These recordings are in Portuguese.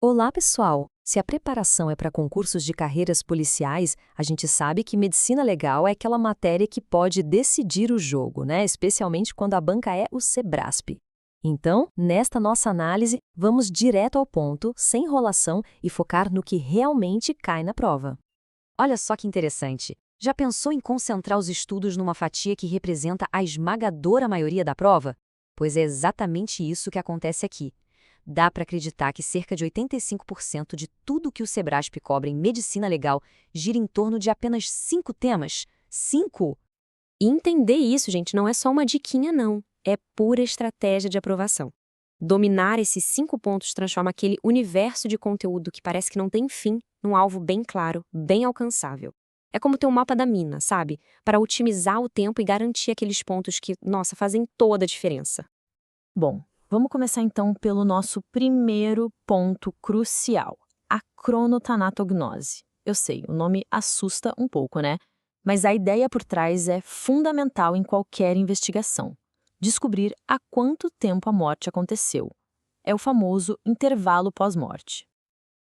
Olá, pessoal! Se a preparação é para concursos de carreiras policiais, a gente sabe que medicina legal é aquela matéria que pode decidir o jogo, né? Especialmente quando a banca é o Sebrasp. Então, nesta nossa análise, vamos direto ao ponto, sem enrolação e focar no que realmente cai na prova. Olha só que interessante. Já pensou em concentrar os estudos numa fatia que representa a esmagadora maioria da prova? Pois é exatamente isso que acontece aqui. Dá para acreditar que cerca de 85% de tudo que o Sebrasp cobra em medicina legal gira em torno de apenas 5 temas. 5! E entender isso, gente, não é só uma diquinha, não. É pura estratégia de aprovação. Dominar esses 5 pontos transforma aquele universo de conteúdo que parece que não tem fim num alvo bem claro, bem alcançável. É como ter um mapa da mina, sabe? Para otimizar o tempo e garantir aqueles pontos que, nossa, fazem toda a diferença. Bom, vamos começar então pelo nosso primeiro ponto crucial, a cronotanatognose. Eu sei, o nome assusta um pouco, né? Mas a ideia por trás é fundamental em qualquer investigação. Descobrir há quanto tempo a morte aconteceu. É o famoso intervalo pós-morte.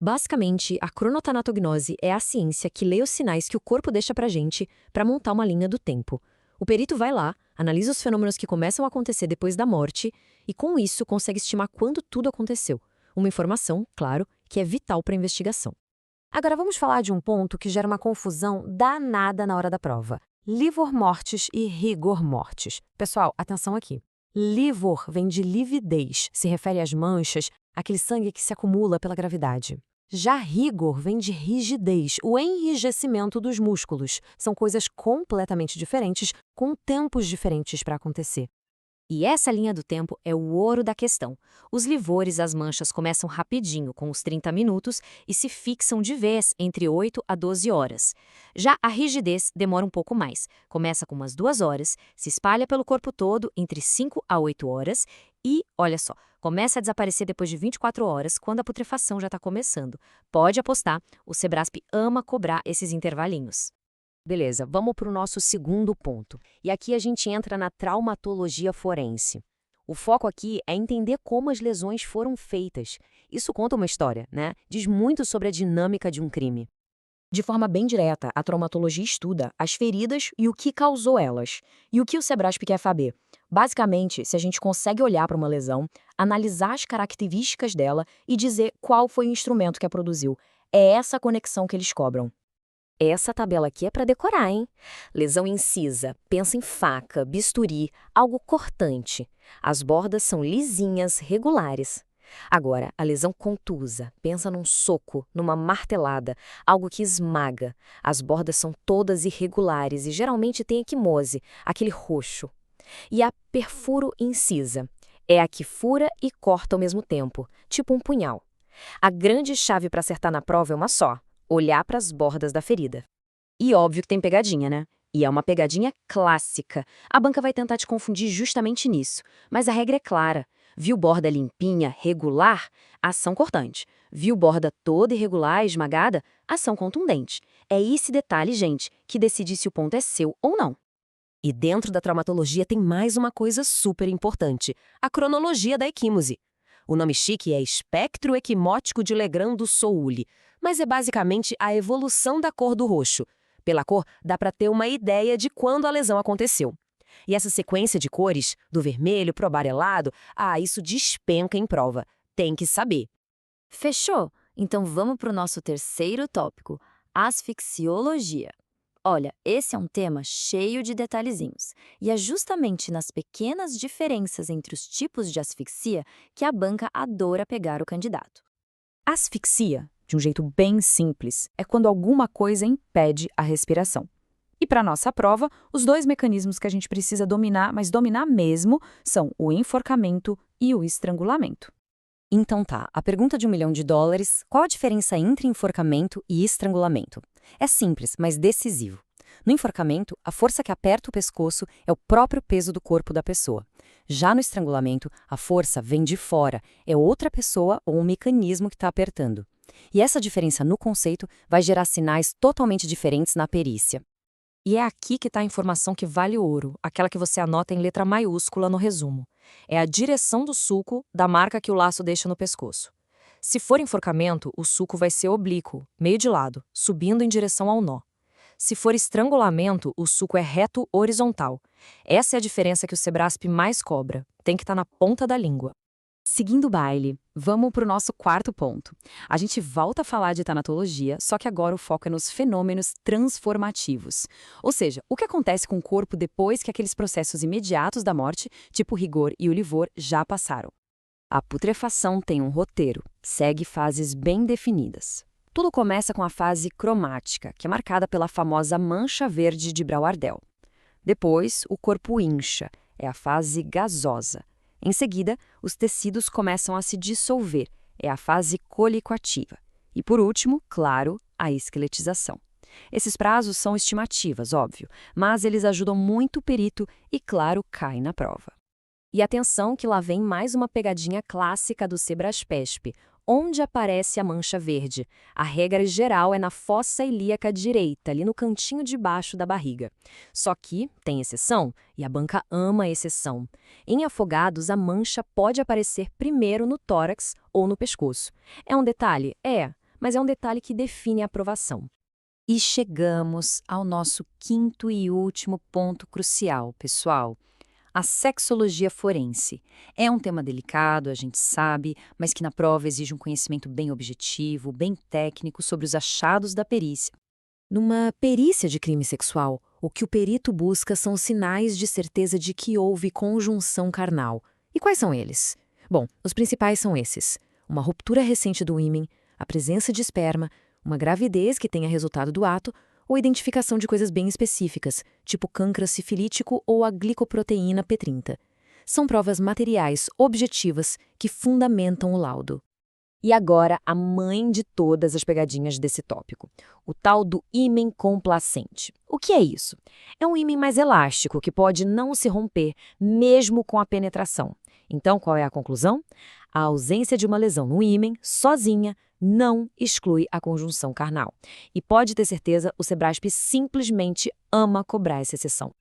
Basicamente, a cronotanatognose é a ciência que lê os sinais que o corpo deixa pra gente para montar uma linha do tempo. O perito vai lá, analisa os fenômenos que começam a acontecer depois da morte e, com isso, consegue estimar quando tudo aconteceu. Uma informação, claro, que é vital para a investigação. Agora vamos falar de um ponto que gera uma confusão danada na hora da prova. Livor mortis e rigor mortis. Pessoal, atenção aqui. Livor vem de lividez, se refere às manchas, aquele sangue que se acumula pela gravidade. Já rigor vem de rigidez, o enrijecimento dos músculos. São coisas completamente diferentes, com tempos diferentes para acontecer. E essa linha do tempo é o ouro da questão. Os livores, as manchas começam rapidinho, com os 30 minutos, e se fixam de vez entre 8 a 12 horas. Já a rigidez demora um pouco mais. Começa com umas 2 horas, se espalha pelo corpo todo entre 5 a 8 horas e, olha só, começa a desaparecer depois de 24 horas, quando a putrefação já está começando. Pode apostar, o Sebrasp ama cobrar esses intervalinhos. Beleza, vamos para o nosso segundo ponto. E aqui a gente entra na traumatologia forense. O foco aqui é entender como as lesões foram feitas. Isso conta uma história, né? Diz muito sobre a dinâmica de um crime. De forma bem direta, a traumatologia estuda as feridas e o que causou elas. E o que o Sebrasp quer saber? Basicamente, se a gente consegue olhar para uma lesão, analisar as características dela e dizer qual foi o instrumento que a produziu. É essa conexão que eles cobram. Essa tabela aqui é para decorar, hein? Lesão incisa, pensa em faca, bisturi, algo cortante. As bordas são lisinhas, regulares. Agora, a lesão contusa, pensa num soco, numa martelada, algo que esmaga. As bordas são todas irregulares e geralmente tem equimose, aquele roxo. E a perfuro incisa é a que fura e corta ao mesmo tempo, tipo um punhal. A grande chave para acertar na prova é uma só: olhar para as bordas da ferida. E óbvio que tem pegadinha, né? E é uma pegadinha clássica. A banca vai tentar te confundir justamente nisso. Mas a regra é clara. Viu borda limpinha, regular? Ação cortante. Viu borda toda irregular, esmagada? Ação contundente. É esse detalhe, gente, que decide se o ponto é seu ou não. E dentro da traumatologia tem mais uma coisa super importante: a cronologia da equimose. O nome chique é espectro equimótico de Legrand do Soule, mas é basicamente a evolução da cor do roxo. Pela cor, dá para ter uma ideia de quando a lesão aconteceu. E essa sequência de cores, do vermelho pro amarelado, isso despenca em prova. Tem que saber. Fechou? Então vamos para o nosso terceiro tópico, asfixiologia. Olha, esse é um tema cheio de detalhezinhos, e é justamente nas pequenas diferenças entre os tipos de asfixia que a banca adora pegar o candidato. Asfixia, de um jeito bem simples, é quando alguma coisa impede a respiração. E para nossa prova, os dois mecanismos que a gente precisa dominar, mas dominar mesmo, são o enforcamento e o estrangulamento. Então tá, a pergunta de $1 milhão: qual a diferença entre enforcamento e estrangulamento? É simples, mas decisivo. No enforcamento, a força que aperta o pescoço é o próprio peso do corpo da pessoa. Já no estrangulamento, a força vem de fora, é outra pessoa ou um mecanismo que está apertando. E essa diferença no conceito vai gerar sinais totalmente diferentes na perícia. E é aqui que está a informação que vale ouro, aquela que você anota em letra maiúscula no resumo. É a direção do sulco da marca que o laço deixa no pescoço. Se for enforcamento, o sulco vai ser oblíquo, meio de lado, subindo em direção ao nó. Se for estrangulamento, o sulco é reto horizontal. Essa é a diferença que o Sebrasp mais cobra. Tem que estar na ponta da língua. Seguindo o baile, vamos para o nosso quarto ponto. A gente volta a falar de tanatologia, só que agora o foco é nos fenômenos transformativos. Ou seja, o que acontece com o corpo depois que aqueles processos imediatos da morte, tipo o rigor e o livor, já passaram. A putrefação tem um roteiro, segue fases bem definidas. Tudo começa com a fase cromática, que é marcada pela famosa mancha verde de Brauardel. Depois, o corpo incha, é a fase gasosa. Em seguida, os tecidos começam a se dissolver, é a fase colicoativa. E por último, claro, a esqueletização. Esses prazos são estimativas, óbvio, mas eles ajudam muito o perito e, claro, caem na prova. E atenção que lá vem mais uma pegadinha clássica do Sebraspesp. Onde aparece a mancha verde? A regra geral é na fossa ilíaca direita, ali no cantinho de baixo da barriga. Só que tem exceção, e a banca ama a exceção. Em afogados, a mancha pode aparecer primeiro no tórax ou no pescoço. É um detalhe? É, mas é um detalhe que define a aprovação. E chegamos ao nosso quinto e último ponto crucial, pessoal. A sexologia forense. É um tema delicado, a gente sabe, mas que na prova exige um conhecimento bem objetivo, bem técnico sobre os achados da perícia. Numa perícia de crime sexual, o que o perito busca são sinais de certeza de que houve conjunção carnal. E quais são eles? Bom, os principais são esses: uma ruptura recente do ímen, a presença de esperma, uma gravidez que tenha resultado do ato, ou identificação de coisas bem específicas, tipo câncer sifilítico ou a glicoproteína P30. São provas materiais objetivas que fundamentam o laudo. E agora, a mãe de todas as pegadinhas desse tópico, o tal do ímen complacente. O que é isso? É um ímen mais elástico que pode não se romper, mesmo com a penetração. Então, qual é a conclusão? A ausência de uma lesão no ímen, sozinha, não exclui a conjunção carnal. E pode ter certeza, o Sebrasp simplesmente ama cobrar essa exceção.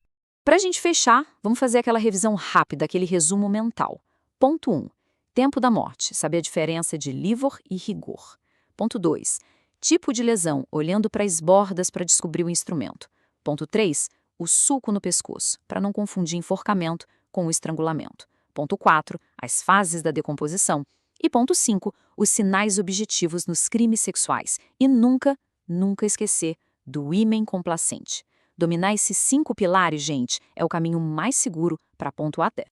Para a gente fechar, vamos fazer aquela revisão rápida, aquele resumo mental. Ponto 1. Tempo da morte, saber a diferença de livor e rigor. Ponto 2. Tipo de lesão, olhando para as bordas para descobrir o instrumento. Ponto 3. O sulco no pescoço, para não confundir enforcamento com o estrangulamento. Ponto 4. As fases da decomposição. E ponto 5, os sinais objetivos nos crimes sexuais. E nunca, nunca esquecer do ímen complacente. Dominar esses 5 pilares, gente, é o caminho mais seguro para pontuar até.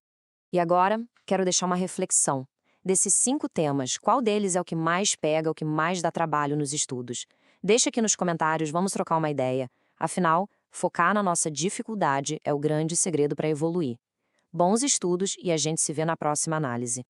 E agora, quero deixar uma reflexão. Desses 5 temas, qual deles é o que mais pega, o que mais dá trabalho nos estudos? Deixa aqui nos comentários, vamos trocar uma ideia. Afinal, focar na nossa dificuldade é o grande segredo para evoluir. Bons estudos e a gente se vê na próxima análise.